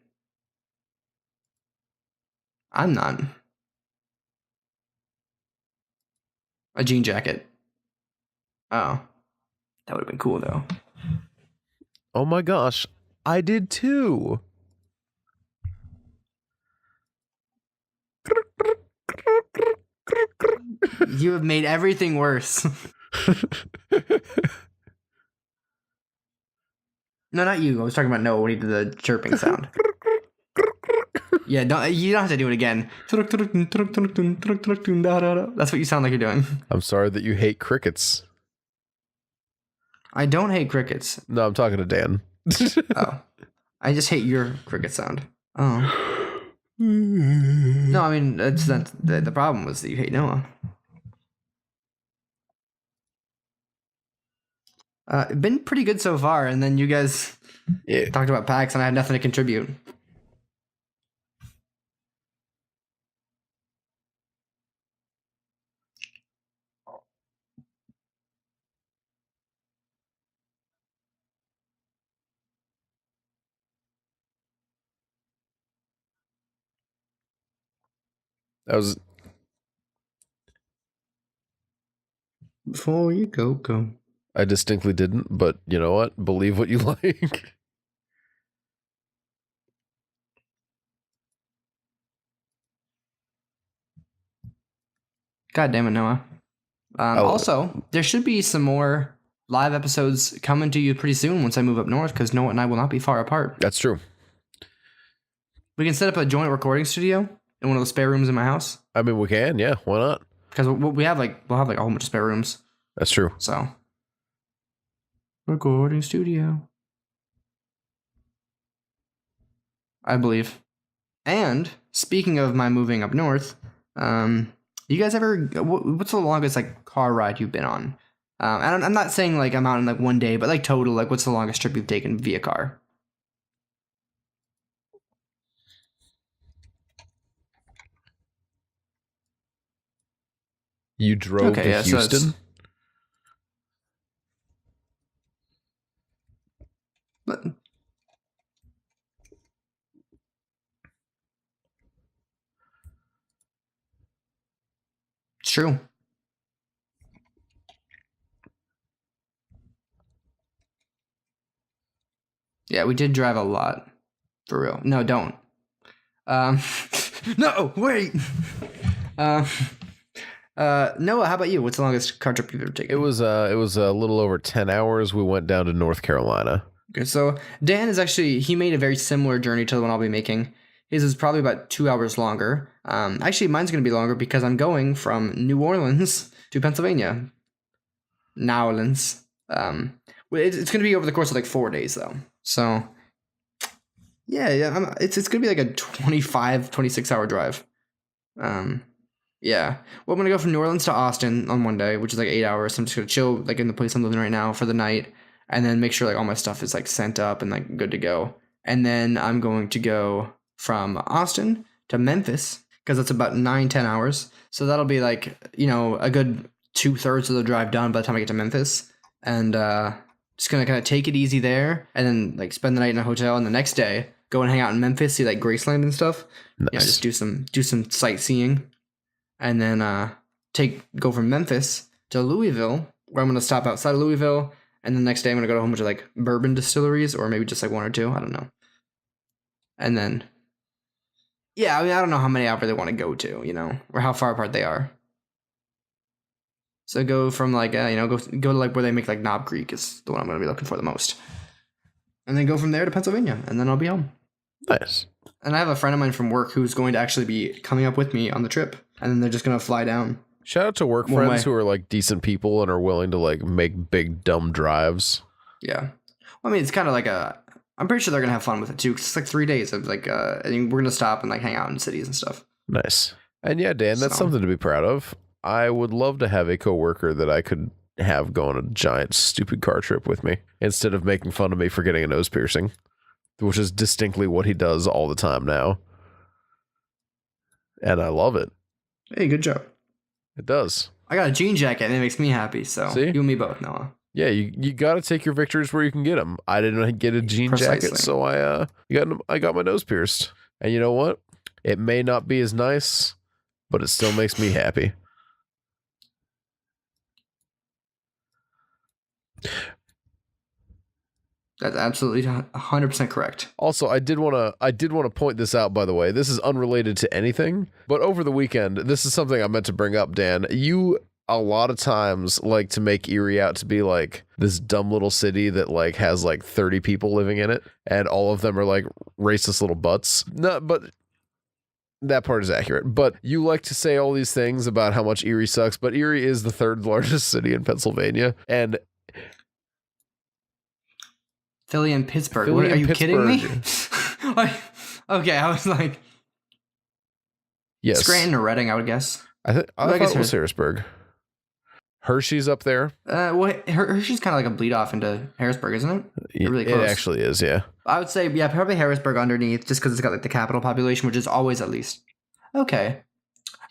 I'm not. A jean jacket. Oh. That would have been cool, though. Oh my gosh. I did too. You have made everything worse. No, not you. I was talking about Noah when he did the chirping sound. Yeah, you don't have to do it again. That's what you sound like you're doing. I'm sorry that you hate crickets. I don't hate crickets. No, I'm talking to Dan. Oh. I just hate your cricket sound. Oh. No, I mean, that's the problem was that you hate Noah. Been pretty good so far, and then you guys talked about PAX, and I had nothing to contribute. That was Before you go. I distinctly didn't, but you know what? Believe what you like. God damn it, Noah. Also, there should be some more live episodes coming to you pretty soon once I move up north, because Noah and I will not be far apart. That's true. We can set up a joint recording studio in one of the spare rooms in my house. I mean, we can, yeah. Why not? Because we'll have a whole bunch of spare rooms. That's true. So, recording studio, I believe. And speaking of my moving up north, you guys ever? What's the longest car ride you've been on? And I'm not saying I'm out in one day, but total, what's the longest trip you've taken via car? You drove to Houston? So it's true. Yeah, we did drive a lot. For real. No, don't. No, wait! Uh, Noah, how about you? What's the longest car trip you've ever taken? It was a little over 10 hours. We went down to North Carolina. Okay, so Dan is actually, he made a very similar journey to the one I'll be making. His is probably about 2 hours longer. Actually, mine's going to be longer because I'm going from New Orleans to Pennsylvania. New Orleans. It's going to be over the course of like 4 days though. So yeah, it's going to be like a 25, 26 hour drive. Yeah. Well, I'm going to go from New Orleans to Austin on one day, which is like 8 hours. So I'm just going to chill like in the place I'm living right now for the night. And then make sure like all my stuff is like sent up and like good to go. And then I'm going to go from Austin to Memphis because that's about 9-10 hours. So that'll be like, a good 2/3 of the drive done by the time I get to Memphis. And just gonna kind of take it easy there and then like spend the night in a hotel. And the next day go and hang out in Memphis, see like Graceland and stuff. Nice. Just do some sightseeing. And then go from Memphis to Louisville, where I'm gonna stop outside of Louisville. And the next day I'm going to go to a whole bunch of like bourbon distilleries or maybe just like 1 or 2. I don't know. And then, I don't know how many out there they want to go to, or how far apart they are. So go from like, go to like where they make like Knob Creek is the one I'm going to be looking for the most. And then go from there to Pennsylvania and then I'll be home. Nice. And I have a friend of mine from work who's going to actually be coming up with me on the trip. And then they're just going to fly down. Shout out to work One friends way. who are like decent people and are willing to like make big dumb drives. Yeah. Well, I mean, it's kind of like I'm pretty sure they're going to have fun with it too. 'Cause it's like 3 days of like, I think we're going to stop and like hang out in cities and stuff. Nice. And yeah, Dan, that's So. something to be proud of. I would love to have a coworker that I could have go on a giant stupid car trip with me instead of making fun of me for getting a nose piercing, which is distinctly what he does all the time now. And I love it. Hey, good job. It does. I got a jean jacket and it makes me happy. So See? you and me both, Noah. Yeah, you got to take your victories where you can get them. I didn't get a jean jacket, Precisely. so I got my nose pierced. And you know what? It may not be as nice, but it still makes me happy. That's absolutely 100% correct. Also, I did want to point this out, by the way. This is unrelated to anything, but over the weekend, this is something I meant to bring up, Dan. You a lot of times like to make Erie out to be like this dumb little city that like has like 30 people living in it, and all of them are like racist little butts. No, but that part is accurate. But you like to say all these things about how much Erie sucks, but Erie is the 3rd largest city in Pennsylvania, and Philly and Pittsburgh. Philly Are and you kidding me? Pittsburgh. Okay, I was like, yes, Scranton or Reading, I would guess. I I thought guess it was Harrisburg. Hershey's up there. Hershey's kind of like a bleed off into Harrisburg, isn't it? They're really close. It actually is, yeah. I would say, probably Harrisburg underneath, just because it's got like the capital population, which is always at least. Okay.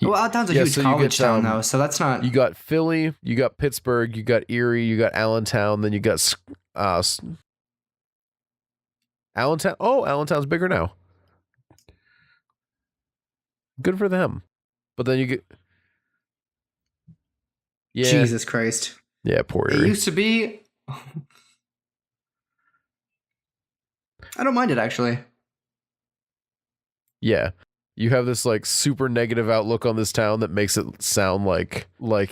Well, Allentown's a Yeah, huge so you college get, town, though, so that's not. You got Philly, you got Pittsburgh, you got Erie, you got Allentown, then you got Allentown. Oh, Allentown's bigger now. Good for them. But then you get Jesus Christ. Yeah, poor It Erie. used to be. I don't mind it, actually. Yeah. You have this like super negative outlook on this town that makes it sound like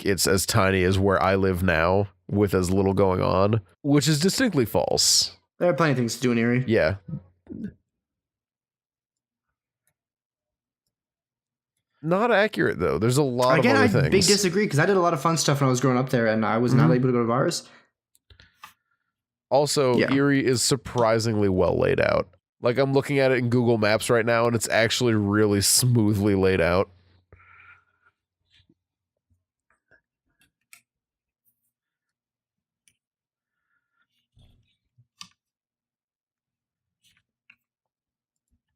it's as tiny as where I live now with as little going on, which is distinctly false. There are plenty of things to do in Erie. Yeah. Not accurate though. There's a lot Again, of I other things. big disagree because I did a lot of fun stuff when I was growing up there, and I was not able to go to bars. Also, Yeah. Erie is surprisingly well laid out. Like I'm looking at it in Google Maps right now, and it's actually really smoothly laid out.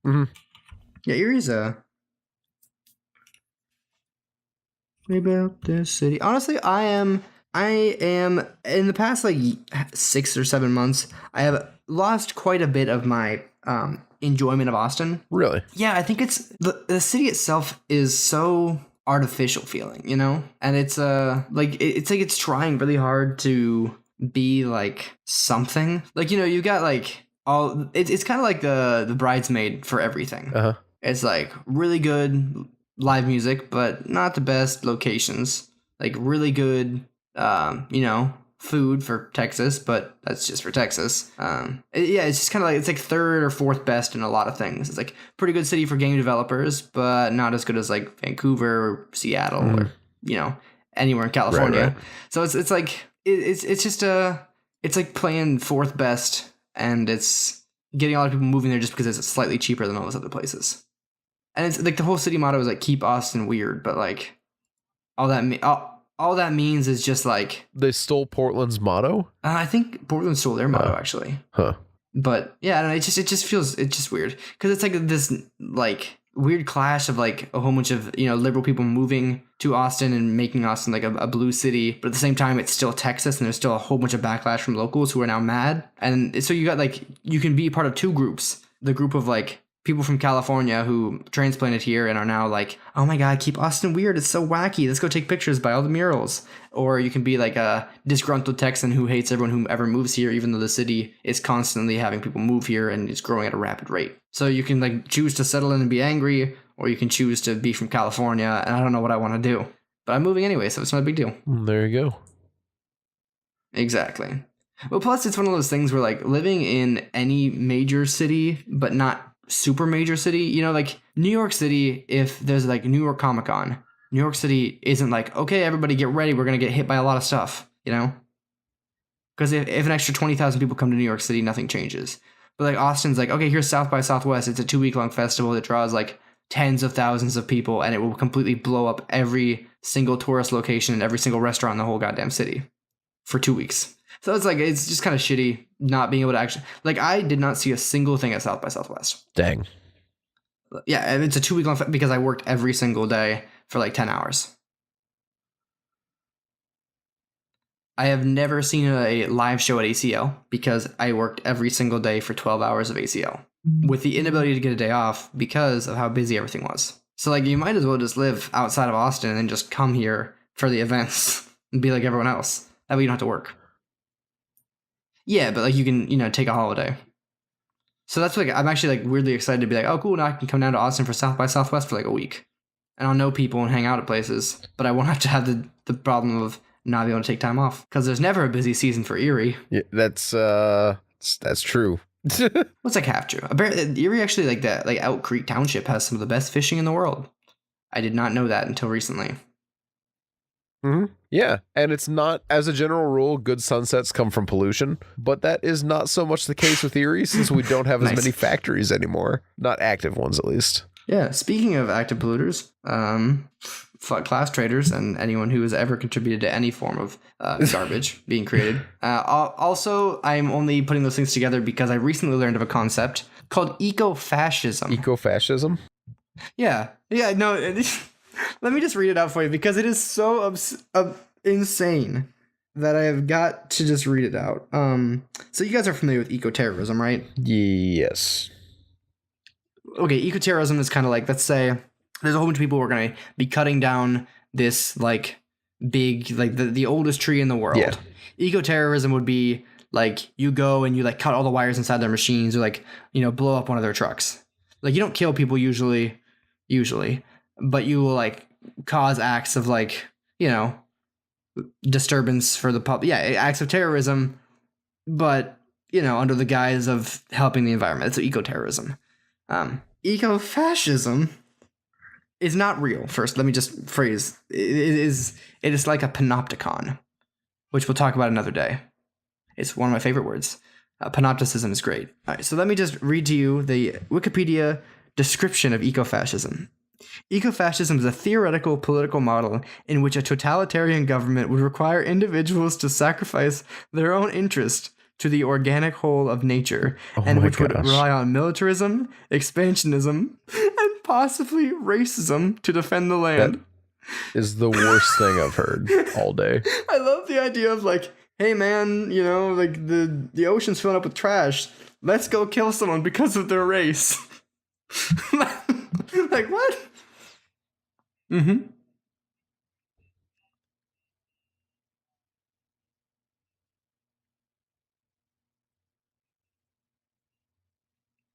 Mm-hmm. Yeah, Erie's about this city. Honestly, I am in the past like 6 or 7 months, I have lost quite a bit of my enjoyment of Austin. Really? Yeah, I think it's the city itself is so artificial feeling, you know? And it's it's like it's trying really hard to be like something. Like, you know, you got like it's kind of like the bridesmaid for everything. Uh-huh. It's like really good, live music, but not the best locations. Like really good, food for Texas, but that's just for Texas. It's just kind of like it's like third or fourth best in a lot of things. It's like pretty good city for game developers, but not as good as like Vancouver or Seattle or anywhere in California. Right. So it's like it's just it's like playing fourth best, and it's getting a lot of people moving there just because it's slightly cheaper than all those other places. And it's like the whole city motto is like keep Austin weird, but like all that means is just like They stole Portland's motto? I think Portland stole their motto actually. Huh. But yeah, I don't know, it just feels weird because it's like this like weird clash of like a whole bunch of liberal people moving to Austin and making Austin like a blue city, but at the same time it's still Texas and there's still a whole bunch of backlash from locals who are now mad. And so you got like you can be part of two groups: the group of like people from California who transplanted here and are now like, oh my god, keep Austin weird, it's so wacky, let's go take pictures by all the murals. Or you can be like a disgruntled Texan who hates everyone who ever moves here, even though the city is constantly having people move here and it's growing at a rapid rate. So you can like choose to settle in and be angry, or you can choose to be from California, and I don't know what I want to do, but I'm moving anyway, so it's not a big deal. There you go. Exactly. Well, plus it's one of those things where like living in any major city but not super major city, like New York City, if there's like New York Comic Con, New York City isn't like, okay, everybody get ready, we're going to get hit by a lot of stuff, because if an extra 20,000 people come to New York City, nothing changes. But like Austin's like, okay, here's South by Southwest, it's a 2-week long festival that draws like tens of thousands of people, and it will completely blow up every single tourist location and every single restaurant in the whole goddamn city for 2 weeks. So it's like, it's just kind of shitty not being able to actually, like, I did not see a single thing at South by Southwest. Dang. Yeah, and it's a 2-week long because I worked every single day for like 10 hours. I have never seen a live show at ACL because I worked every single day for 12 hours of ACL with the inability to get a day off because of how busy everything was. So like, you might as well just live outside of Austin and just come here for the events and be like everyone else. That way you don't have to work. Yeah, but like you can, take a holiday. So that's like, I'm actually like weirdly excited to be like, oh cool, now I can come down to Austin for South by Southwest for like a week. And I'll know people and hang out at places, but I won't have to have the problem of not being able to take time off. Because there's never a busy season for Erie. Yeah, that's true. What's like half true? Apparently, Erie actually like that, like Elk Creek Township has some of the best fishing in the world. I did not know that until recently. Mm-hmm. Yeah, and it's not, as a general rule, good sunsets come from pollution, but that is not so much the case with Erie since we don't have as many factories anymore. Not active ones, at least. Yeah, speaking of active polluters, class traders and anyone who has ever contributed to any form of garbage being created. Also, I'm only putting those things together because I recently learned of a concept called eco-fascism. Eco-fascism? Yeah, no... Let me just read it out for you because it is so insane that I have got to just read it out. So you guys are familiar with eco-terrorism, right? Yes. Okay, eco-terrorism is kind of like, let's say there's a whole bunch of people who are going to be cutting down this like big, like the oldest tree in the world. Yeah. Eco-terrorism would be like you go and you like cut all the wires inside their machines or like, blow up one of their trucks. Like you don't kill people usually, but you will like cause acts of like, disturbance for the public. Yeah, acts of terrorism, but, under the guise of helping the environment. It's eco-terrorism. Eco-fascism is not real. First, let me just phrase. It is like a panopticon, which we'll talk about another day. It's one of my favorite words. Panopticism is great. All right, so let me just read to you the Wikipedia description of eco-fascism. Eco-fascism is a theoretical political model in which a totalitarian government would require individuals to sacrifice their own interest to the organic whole of nature, and which would rely on militarism, expansionism, and possibly racism to defend the land. That is the worst thing I've heard all day. I love the idea of like, hey man, like the ocean's filling up with trash. Let's go kill someone because of their race. Like what? Mm-hmm.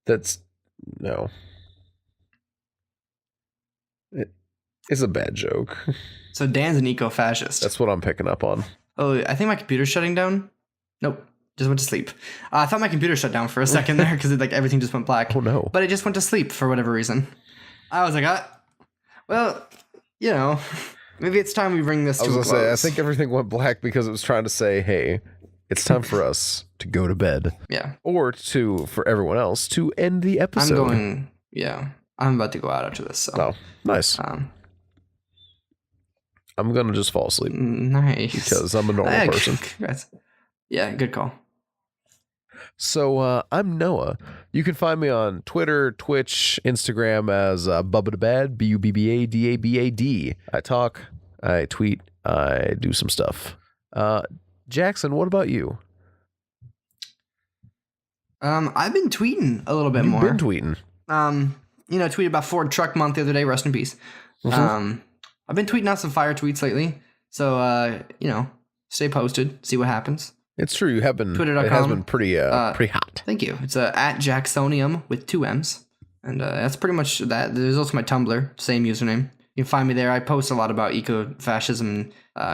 That's no. It's a bad joke. So Dan's an eco-fascist. That's what I'm picking up on. Oh, I think my computer's shutting down. Nope, just went to sleep. I thought my computer shut down for a second there because like everything just went black. Oh no. But it just went to sleep for whatever reason. I was like, well, you know, maybe it's time we bring this I to was a gonna close. say, I think everything went black because it was trying to say, hey, it's time for us to go to bed. Yeah, Or for everyone else, to end the episode. I'm about to go out after this. So. Oh, nice. I'm gonna just fall asleep Nice. because I'm a normal person. Congrats. Yeah, good call. So I'm Noah. You can find me on Twitter, Twitch, Instagram as Bubbadabad, Bubbadabad. I talk, I tweet, I do some stuff. Jackson, what about you? I've been tweeting a little bit You've more. been tweeting. Tweeted about Ford Truck Month the other day. Rest in peace. Mhm. I've been tweeting out some fire tweets lately. So, stay posted. See what happens. It's true. You have been. Twitter.com. It has been pretty hot. Thank you. It's at Jacksonium with 2 M's. And that's pretty much that. There's also my Tumblr, same username. You can find me there. I post a lot about eco-fascism,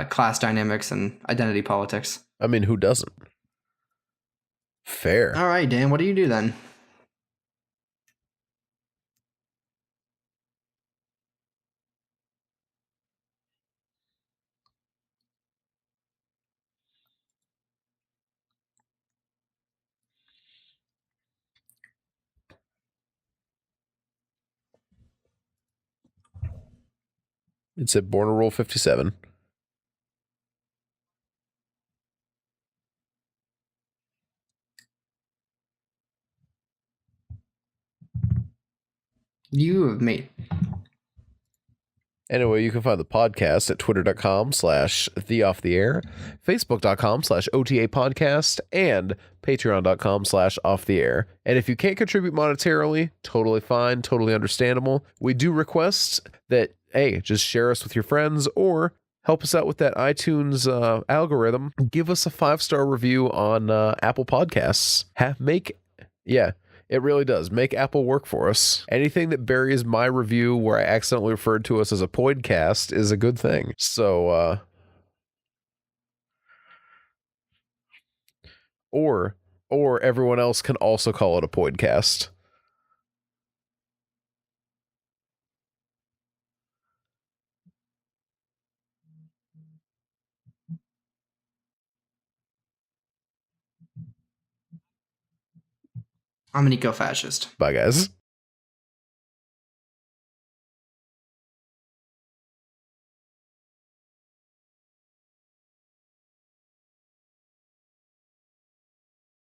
class dynamics, and identity politics. I mean, who doesn't? Fair. All right, Dan, what do you do then? It said born to roll 57. You have made. Anyway, you can find the podcast at twitter.com/theofftheair, facebook.com/OTA podcast, and patreon.com/offtheair. And if you can't contribute monetarily, totally fine, totally understandable. We do request that, hey, just share us with your friends or help us out with that iTunes algorithm. Give us a 5-star review on Apple Podcasts. It really does. Make Apple work for us. Anything that buries my review where I accidentally referred to us as a podcast is a good thing. So, or everyone else can also call it a podcast. I'm an eco-fascist. Bye, guys.